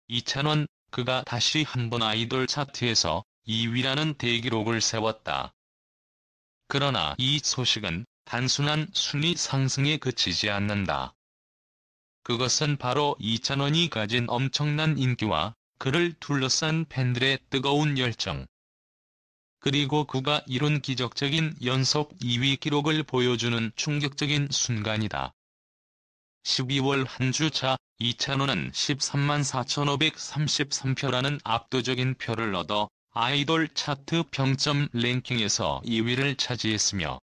2000년 그가 다시 한번 아이돌 차트에서 2위라는 대기록을 세웠다. 그러나 이 소식은 단순한 순위 상승에 그치지 않는다. 그것은 바로 이찬원이 가진 엄청난 인기와 그를 둘러싼 팬들의 뜨거운 열정, 그리고 그가 이룬 기적적인 연속 2위 기록을 보여주는 충격적인 순간이다. 12월 한 주차 이찬원은 13만 4,533표라는 압도적인 표를 얻어 아이돌 차트 평점 랭킹에서 2위를 차지했으며,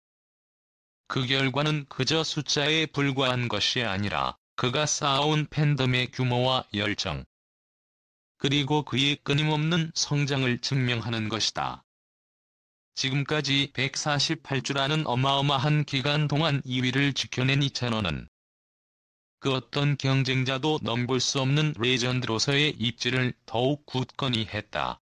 그 결과는 그저 숫자에 불과한 것이 아니라 그가 쌓아온 팬덤의 규모와 열정, 그리고 그의 끊임없는 성장을 증명하는 것이다. 지금까지 148주라는 어마어마한 기간 동안 2위를 지켜낸 이찬원은 그 어떤 경쟁자도 넘볼 수 없는 레전드로서의 입지를 더욱 굳건히 했다.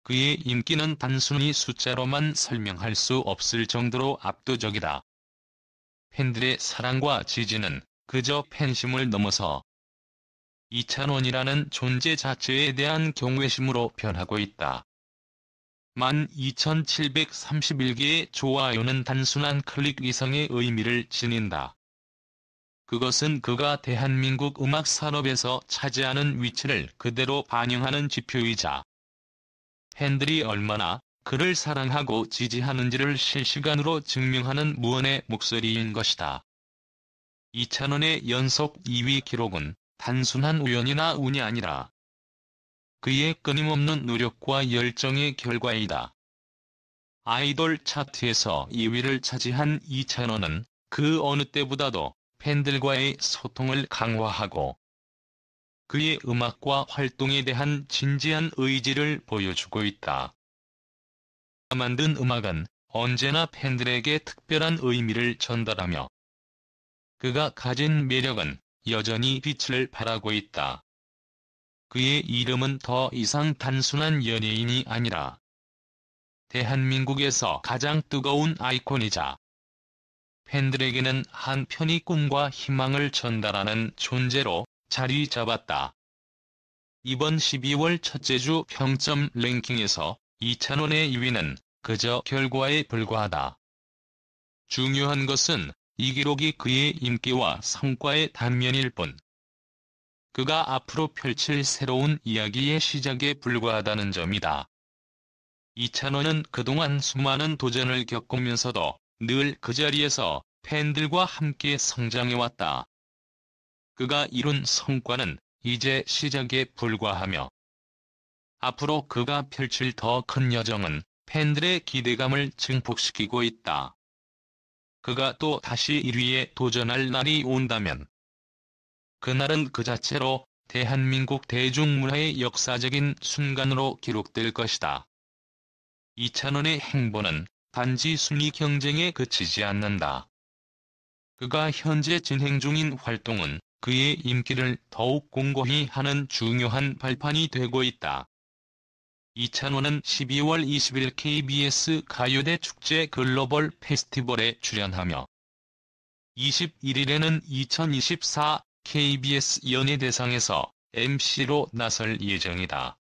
그의 인기는 단순히 숫자로만 설명할 수 없을 정도로 압도적이다. 팬들의 사랑과 지지는 그저 팬심을 넘어서 이찬원이라는 존재 자체에 대한 경외심으로 변하고 있다. 12,731개의 좋아요는 단순한 클릭 위성의 의미를 지닌다. 그것은 그가 대한민국 음악 산업에서 차지하는 위치를 그대로 반영하는 지표이자, 팬들이 얼마나 그를 사랑하고 지지하는지를 실시간으로 증명하는 무언의 목소리인 것이다. 이찬원의 연속 2위 기록은 단순한 우연이나 운이 아니라 그의 끊임없는 노력과 열정의 결과이다. 아이돌 차트에서 2위를 차지한 이찬원은 그 어느 때보다도 팬들과의 소통을 강화하고 그의 음악과 활동에 대한 진지한 의지를 보여주고 있다. 그가 만든 음악은 언제나 팬들에게 특별한 의미를 전달하며 그가 가진 매력은 여전히 빛을 발하고 있다. 그의 이름은 더 이상 단순한 연예인이 아니라 대한민국에서 가장 뜨거운 아이콘이자 팬들에게는 한편의 꿈과 희망을 전달하는 존재로 자리 잡았다. 이번 12월 첫째 주 평점 랭킹에서 이찬원의 2위는 그저 결과에 불과하다. 중요한 것은 이 기록이 그의 인기와 성과의 단면일 뿐, 그가 앞으로 펼칠 새로운 이야기의 시작에 불과하다는 점이다. 이찬원은 그동안 수많은 도전을 겪으면서도 늘 그 자리에서 팬들과 함께 성장해왔다. 그가 이룬 성과는 이제 시작에 불과하며 앞으로 그가 펼칠 더 큰 여정은 팬들의 기대감을 증폭시키고 있다. 그가 또 다시 1위에 도전할 날이 온다면 그날은 그 자체로 대한민국 대중문화의 역사적인 순간으로 기록될 것이다. 이찬원의 행보는 단지 순위 경쟁에 그치지 않는다. 그가 현재 진행 중인 활동은 그의 인기를 더욱 공고히 하는 중요한 발판이 되고 있다. 이찬원은 12월 20일 KBS 가요대 축제 글로벌 페스티벌에 출연하며 21일에는 2024 KBS 연예대상에서 MC로 나설 예정이다.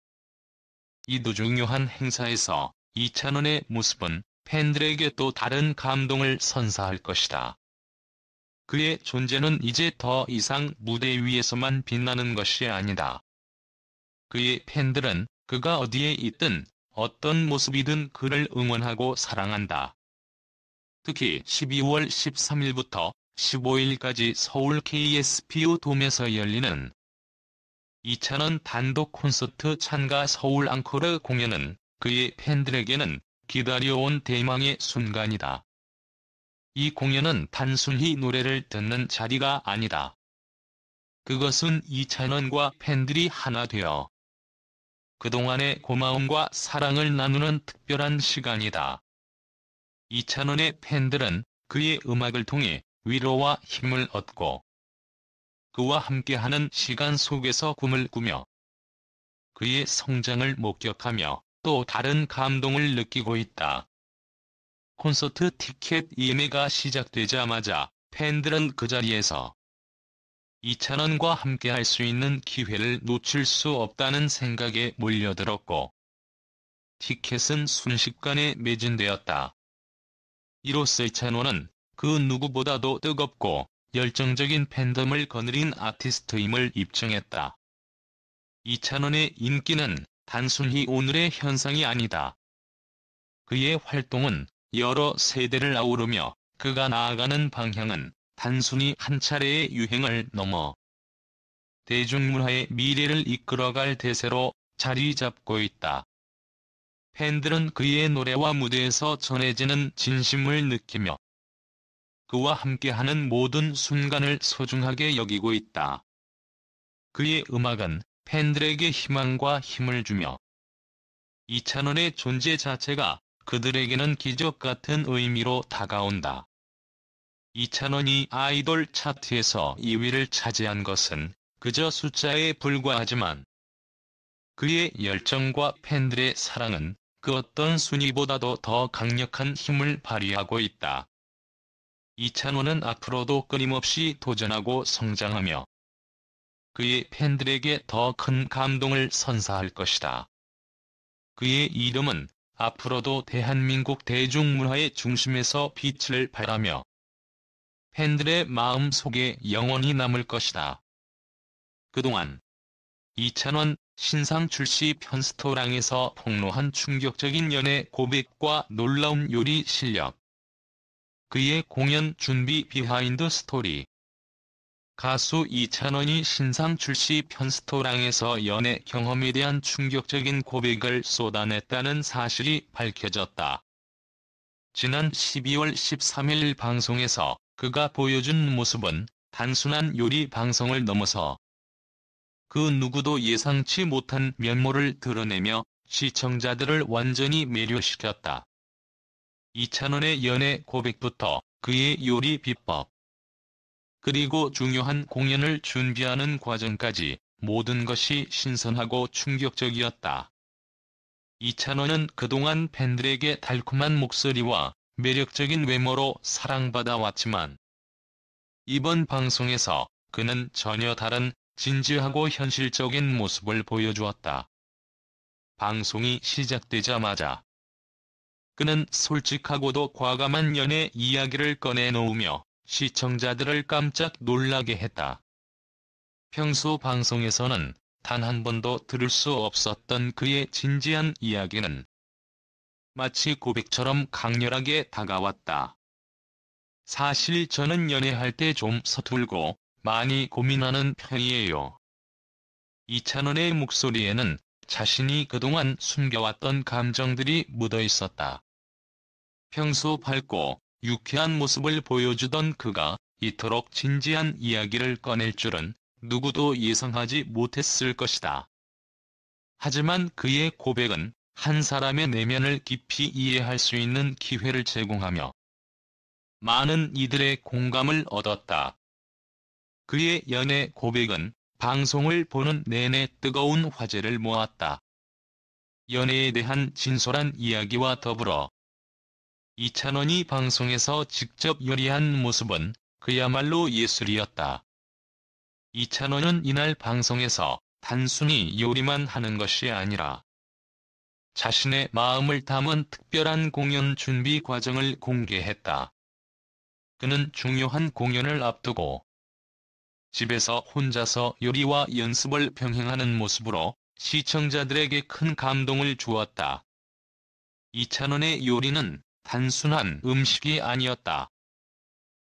이 두 중요한 행사에서 이찬원의 모습은 팬들에게 또 다른 감동을 선사할 것이다. 그의 존재는 이제 더 이상 무대 위에서만 빛나는 것이 아니다. 그의 팬들은 그가 어디에 있든 어떤 모습이든 그를 응원하고 사랑한다. 특히 12월 13일부터 15일까지 서울 KSPU 돔에서 열리는 이찬원 단독 콘서트 찬가 서울 앙코르 공연은 그의 팬들에게는 기다려온 대망의 순간이다. 이 공연은 단순히 노래를 듣는 자리가 아니다. 그것은 이찬원과 팬들이 하나 되어 그동안의 고마움과 사랑을 나누는 특별한 시간이다. 이찬원의 팬들은 그의 음악을 통해 위로와 힘을 얻고 그와 함께하는 시간 속에서 꿈을 꾸며 그의 성장을 목격하며 또 다른 감동을 느끼고 있다. 콘서트 티켓 예매가 시작되자마자 팬들은 그 자리에서 이찬원과 함께할 수 있는 기회를 놓칠 수 없다는 생각에 몰려들었고 티켓은 순식간에 매진되었다. 이로써 이찬원은 그 누구보다도 뜨겁고 열정적인 팬덤을 거느린 아티스트임을 입증했다. 이찬원의 인기는 단순히 오늘의 현상이 아니다. 그의 활동은 여러 세대를 아우르며 그가 나아가는 방향은 단순히 한 차례의 유행을 넘어 대중문화의 미래를 이끌어갈 대세로 자리 잡고 있다. 팬들은 그의 노래와 무대에서 전해지는 진심을 느끼며 그와 함께하는 모든 순간을 소중하게 여기고 있다. 그의 음악은 팬들에게 희망과 힘을 주며 이찬원의 존재 자체가 그들에게는 기적 같은 의미로 다가온다. 이찬원이 아이돌 차트에서 2위를 차지한 것은 그저 숫자에 불과하지만 그의 열정과 팬들의 사랑은 그 어떤 순위보다도 더 강력한 힘을 발휘하고 있다. 이찬원은 앞으로도 끊임없이 도전하고 성장하며 그의 팬들에게 더 큰 감동을 선사할 것이다. 그의 이름은 앞으로도 대한민국 대중문화의 중심에서 빛을 발하며 팬들의 마음 속에 영원히 남을 것이다. 그동안 이찬원 신상 출시 편스토랑에서 폭로한 충격적인 연애 고백과 놀라운 요리 실력, 그의 공연 준비 비하인드 스토리. 가수 이찬원이 신상 출시 편스토랑에서 연애 경험에 대한 충격적인 고백을 쏟아냈다는 사실이 밝혀졌다. 지난 12월 13일 방송에서 그가 보여준 모습은 단순한 요리 방송을 넘어서 그 누구도 예상치 못한 면모를 드러내며 시청자들을 완전히 매료시켰다. 이찬원의 연애 고백부터 그의 요리 비법, 그리고 중요한 공연을 준비하는 과정까지 모든 것이 신선하고 충격적이었다. 이찬원은 그동안 팬들에게 달콤한 목소리와 매력적인 외모로 사랑받아 왔지만 이번 방송에서 그는 전혀 다른 진지하고 현실적인 모습을 보여주었다. 방송이 시작되자마자 그는 솔직하고도 과감한 연애 이야기를 꺼내놓으며 시청자들을 깜짝 놀라게 했다. 평소 방송에서는 단 한 번도 들을 수 없었던 그의 진지한 이야기는 마치 고백처럼 강렬하게 다가왔다. 사실 저는 연애할 때 좀 서툴고 많이 고민하는 편이에요. 이찬원의 목소리에는 자신이 그동안 숨겨왔던 감정들이 묻어 있었다. 평소 밝고 유쾌한 모습을 보여주던 그가 이토록 진지한 이야기를 꺼낼 줄은 누구도 예상하지 못했을 것이다. 하지만 그의 고백은 한 사람의 내면을 깊이 이해할 수 있는 기회를 제공하며 많은 이들의 공감을 얻었다. 그의 연애 고백은 방송을 보는 내내 뜨거운 화제를 모았다. 연애에 대한 진솔한 이야기와 더불어 이찬원이 방송에서 직접 요리한 모습은 그야말로 예술이었다. 이찬원은 이날 방송에서 단순히 요리만 하는 것이 아니라 자신의 마음을 담은 특별한 공연 준비 과정을 공개했다. 그는 중요한 공연을 앞두고 집에서 혼자서 요리와 연습을 병행하는 모습으로 시청자들에게 큰 감동을 주었다. 이찬원의 요리는 단순한 음식이 아니었다.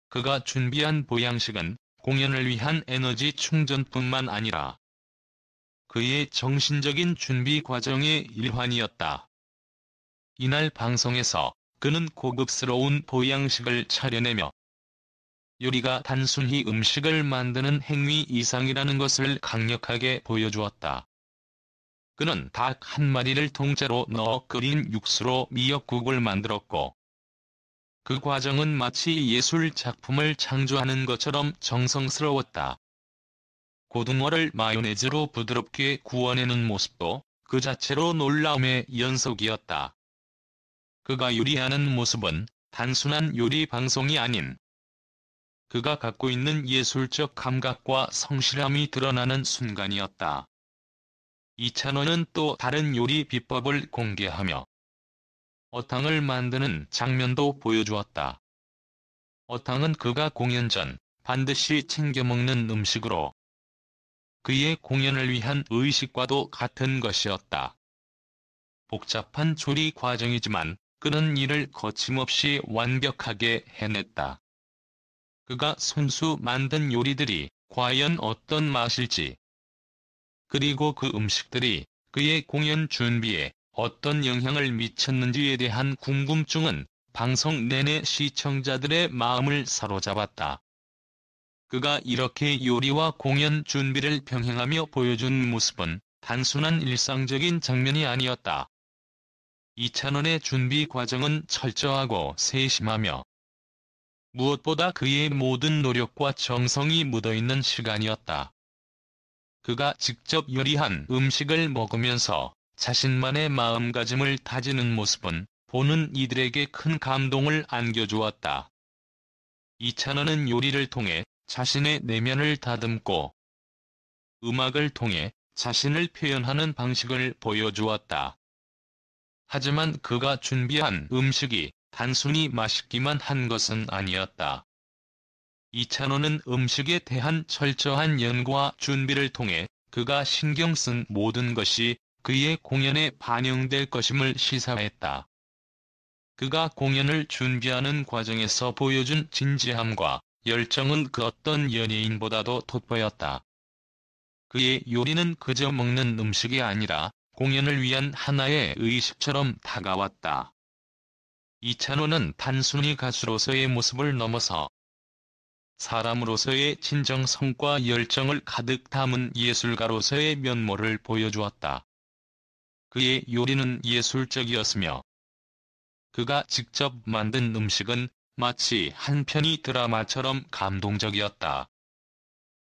그가 준비한 보양식은 공연을 위한 에너지 충전뿐만 아니라 그의 정신적인 준비 과정의 일환이었다. 이날 방송에서 그는 고급스러운 보양식을 차려내며 요리가 단순히 음식을 만드는 행위 이상이라는 것을 강력하게 보여주었다. 그는 닭 한 마리를 통째로 넣어 끓인 육수로 미역국을 만들었고 그 과정은 마치 예술 작품을 창조하는 것처럼 정성스러웠다. 고등어를 마요네즈로 부드럽게 구워내는 모습도 그 자체로 놀라움의 연속이었다. 그가 요리하는 모습은 단순한 요리 방송이 아닌 그가 갖고 있는 예술적 감각과 성실함이 드러나는 순간이었다. 이찬원은 또 다른 요리 비법을 공개하며 어탕을 만드는 장면도 보여주었다. 어탕은 그가 공연 전 반드시 챙겨 먹는 음식으로 그의 공연을 위한 의식과도 같은 것이었다. 복잡한 조리 과정이지만 그는 이를 거침없이 완벽하게 해냈다. 그가 손수 만든 요리들이 과연 어떤 맛일지, 그리고 그 음식들이 그의 공연 준비에 어떤 영향을 미쳤는지에 대한 궁금증은 방송 내내 시청자들의 마음을 사로잡았다. 그가 이렇게 요리와 공연 준비를 병행하며 보여준 모습은 단순한 일상적인 장면이 아니었다. 이찬원의 준비 과정은 철저하고 세심하며 무엇보다 그의 모든 노력과 정성이 묻어있는 시간이었다. 그가 직접 요리한 음식을 먹으면서 자신만의 마음가짐을 다지는 모습은 보는 이들에게 큰 감동을 안겨주었다. 이찬원은 요리를 통해 자신의 내면을 다듬고 음악을 통해 자신을 표현하는 방식을 보여주었다. 하지만 그가 준비한 음식이 단순히 맛있기만 한 것은 아니었다. 이찬원은 음식에 대한 철저한 연구와 준비를 통해 그가 신경 쓴 모든 것이 그의 공연에 반영될 것임을 시사했다. 그가 공연을 준비하는 과정에서 보여준 진지함과 열정은 그 어떤 연예인보다도 돋보였다. 그의 요리는 그저 먹는 음식이 아니라 공연을 위한 하나의 의식처럼 다가왔다. 이찬원은 단순히 가수로서의 모습을 넘어서 사람으로서의 진정성과 열정을 가득 담은 예술가로서의 면모를 보여주었다. 그의 요리는 예술적이었으며 그가 직접 만든 음식은 마치 한 편의 드라마처럼 감동적이었다.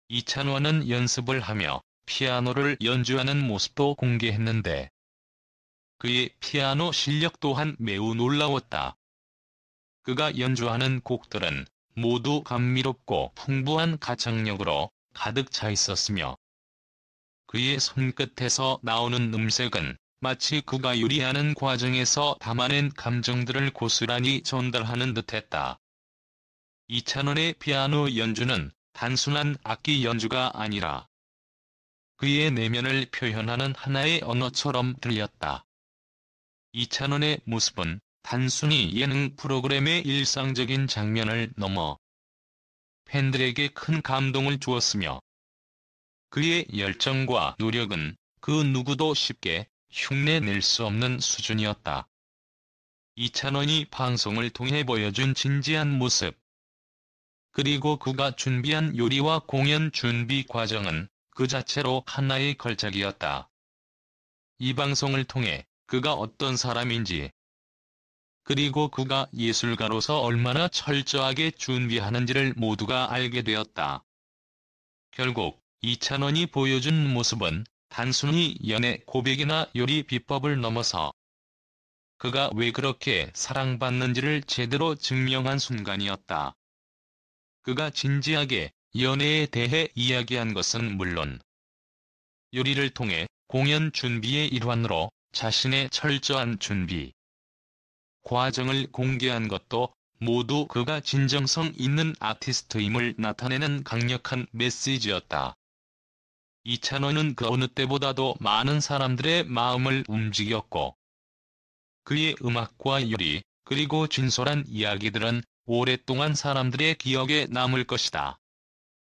이찬원은 연습을 하며 피아노를 연주하는 모습도 공개했는데 그의 피아노 실력 또한 매우 놀라웠다. 그가 연주하는 곡들은 모두 감미롭고 풍부한 가창력으로 가득 차 있었으며 그의 손끝에서 나오는 음색은 마치 그가 요리하는 과정에서 담아낸 감정들을 고스란히 전달하는 듯했다. 이찬원의 피아노 연주는 단순한 악기 연주가 아니라 그의 내면을 표현하는 하나의 언어처럼 들렸다. 이찬원의 모습은 단순히 예능 프로그램의 일상적인 장면을 넘어 팬들에게 큰 감동을 주었으며 그의 열정과 노력은 그 누구도 쉽게 흉내낼 수 없는 수준이었다. 이찬원이 방송을 통해 보여준 진지한 모습, 그리고 그가 준비한 요리와 공연 준비 과정은 그 자체로 하나의 걸작이었다. 이 방송을 통해 그가 어떤 사람인지, 그리고 그가 예술가로서 얼마나 철저하게 준비하는지를 모두가 알게 되었다. 결국 이찬원이 보여준 모습은 단순히 연애 고백이나 요리 비법을 넘어서 그가 왜 그렇게 사랑받는지를 제대로 증명한 순간이었다. 그가 진지하게 연애에 대해 이야기한 것은 물론 요리를 통해 공연 준비의 일환으로 자신의 철저한 준비 과정을 공개한 것도 모두 그가 진정성 있는 아티스트임을 나타내는 강력한 메시지였다. 이찬원은 그 어느 때보다도 많은 사람들의 마음을 움직였고 그의 음악과 요리, 그리고 진솔한 이야기들은 오랫동안 사람들의 기억에 남을 것이다.